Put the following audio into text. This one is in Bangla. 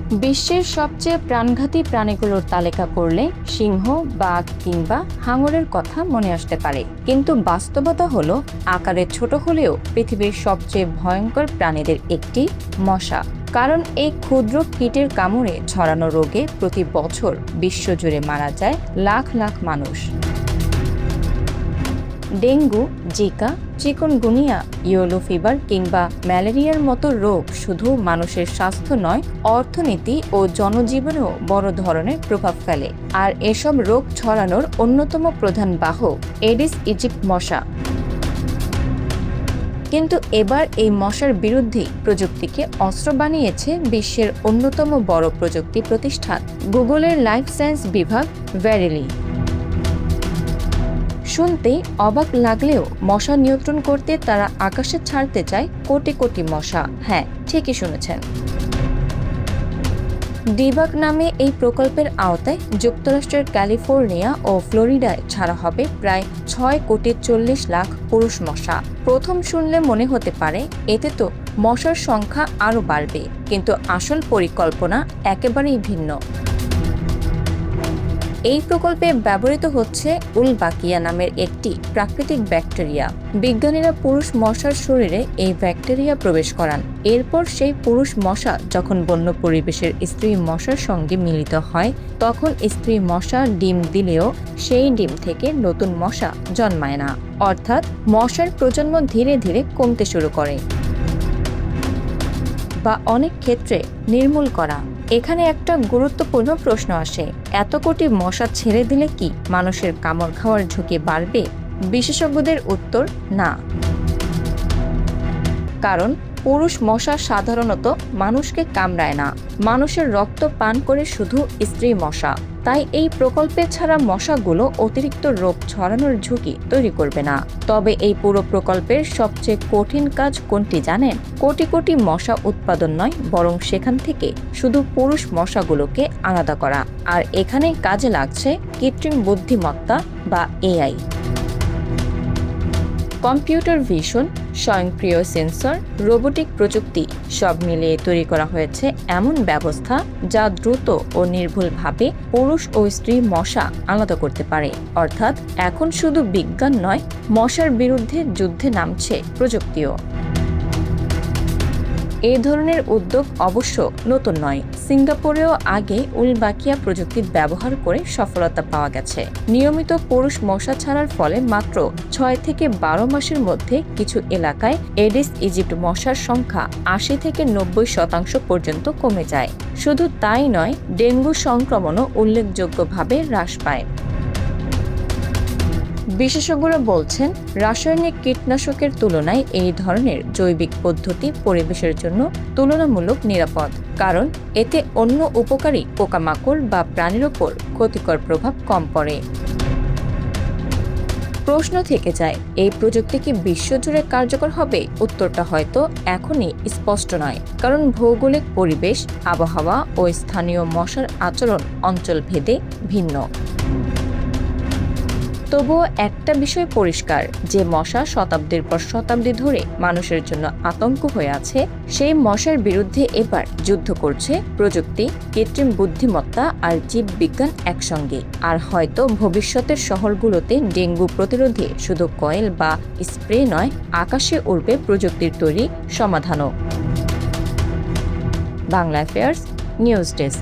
বিশ্বের সবচেয়ে প্রাণঘাতী প্রাণীগুলোর তালিকা করলে সিংহ, বাঘ কিংবা হাঙরের কথা মনে আসতে পারে, কিন্তু বাস্তবতা হলো আকারে ছোট হলেও পৃথিবীর সবচেয়ে ভয়ঙ্কর প্রাণীদের একটি মশা। কারণ এই ক্ষুদ্র কীটের কামড়ে ছড়ানো রোগে প্রতি বছর বিশ্বজুড়ে মারা যায় লাখ লাখ মানুষ। Dengue, Zika, chikungunya, yellow fever কিংবা ম্যালেরিয়ার মতো রোগ শুধু মানুষের স্বাস্থ্য নয়, অর্থনীতি ও জনজীবনেও বড় ধরনের প্রভাব ফেলে। আর এসব রোগ ছড়ানোর অন্যতম প্রধান বাহক এডিস ইজিপ্ট মশা। কিন্তু এবার এই মশার বিরুদ্ধে প্রযুক্তিকে অস্ত্র বানিয়েছে বিশ্বের অন্যতম বড় প্রযুক্তি প্রতিষ্ঠান গুগলের লাইফ সায়েন্স বিভাগ ভেরিলি। শুনতে অবাক লাগলেও মশা নিয়ন্ত্রণ করতে তারা আকাশে ছাড়তে চায় কোটি কোটি মশা। হ্যাঁ, ঠিকই শুনেছেন। ডিবাগ নামে এই প্রকল্পের আওতায় যুক্তরাষ্ট্রের ক্যালিফোর্নিয়া ও ফ্লোরিডায় ছাড়া হবে প্রায় 6,40,00,000 পুরুষ মশা। প্রথম শুনলে মনে হতে পারে এতে তো মশার সংখ্যা আরও বাড়বে, কিন্তু আসল পরিকল্পনা একেবারেই ভিন্ন। এই প্রকল্পে ব্যবহৃত হচ্ছে উলবাকিয়া নামের একটি প্রাকৃতিক ব্যাকটেরিয়া। বিজ্ঞানীরা পুরুষ মশার শরীরে এই ব্যাকটেরিয়া প্রবেশ করান। এরপর সেই পুরুষ মশা যখন বন্য পরিবেশের স্ত্রী মশার সঙ্গে মিলিত হয়, তখন স্ত্রী মশা ডিম দিলেও সেই ডিম থেকে নতুন মশা জন্মায় না। অর্থাৎ মশার প্রজন্ম ধীরে ধীরে কমতে শুরু করে বা অনেক ক্ষেত্রে নির্মূল করা। এখানে একটা গুরুত্বপূর্ণ প্রশ্ন আসে, এত কোটি মশা ছেড়ে দিলে কি মানুষের কামড় খাওয়ার ঝুঁকি বাড়বে? বিশেষজ্ঞদের উত্তর না। কারণ পুরুষ মশা সাধারণত মানুষকে কামড়ায় না, মানুষের রক্ত পান করে শুধু স্ত্রী মশা। তাই এই প্রকল্পে ছাড়া মশাগুলো অতিরিক্ত রোগ ছড়ানোর ঝুঁকি তৈরি করবে না। তবে এই পুরো প্রকল্পের সবচেয়ে কঠিন কাজ কোনটি জানেন? কোটি কোটি মশা উৎপাদন নয়, বরং সেখান থেকে শুধু পুরুষ মশাগুলোকে আলাদা করা। আর এখানেই কাজে লাগছে কৃত্রিম বুদ্ধিমত্তা বা এআই। কম্পিউটার ভিশন, স্বয়ংক্রিয় সেন্সর, রোবোটিক প্রযুক্তি সব মিলিয়ে তৈরি করা হয়েছে এমন ব্যবস্থা যা দ্রুত ও নির্ভুলভাবে পুরুষ ও স্ত্রী মশা আলাদা করতে পারে। অর্থাৎ এখন শুধু বিজ্ঞান নয়, মশার বিরুদ্ধে যুদ্ধে নামছে প্রযুক্তিও। এই ধরনের উদ্যোগ অবশ্য নতুন নয়। সিঙ্গাপুরেও আগে উলবাকিয়া প্রযুক্তি ব্যবহার করে সফলতা পাওয়া গেছে। নিয়মিত পুরুষ মশা ছাড়ার ফলে মাত্র 6 থেকে 12 মাসের মধ্যে কিছু এলাকায় এডিস ইজিপ্ট মশার সংখ্যা 80 থেকে 90% পর্যন্ত কমে যায়। শুধু তাই নয়, ডেঙ্গু সংক্রমণও উল্লেখযোগ্যভাবে হ্রাস পায়। বিশেষজ্ঞরা বলছেন, রাসায়নিক কীটনাশকের তুলনায় এই ধরনের জৈবিক পদ্ধতি পরিবেশের জন্য তুলনামূলক নিরাপদ, কারণ এতে অন্য উপকারী পোকামাকড় বা প্রাণীর ওপর ক্ষতিকর প্রভাব কম পড়ে। প্রশ্ন থেকে যায়, এই প্রযুক্তি কি বিশ্বজুড়ে কার্যকর হবে? উত্তরটা হয়তো এখনই স্পষ্ট নয়, কারণ ভৌগোলিক পরিবেশ, আবহাওয়া ও স্থানীয় মশার আচরণ অঞ্চলভেদে ভিন্ন। তবুও একটা বিষয় পরিষ্কার, যে মশা শতাব্দীর পর শতাব্দী ধরে মানুষের জন্য আতঙ্ক হয়ে আছে, সেই মশার বিরুদ্ধে এবার যুদ্ধ করছে প্রযুক্তি, কৃত্রিম বুদ্ধিমত্তা আর জীববিজ্ঞান একসঙ্গে। আর হয়তো ভবিষ্যতের শহরগুলোতে ডেঙ্গু প্রতিরোধে শুধু কয়েল বা স্প্রে নয়, আকাশে উড়বে প্রযুক্তির তৈরি সমাধানও। Bangla affairs news desk.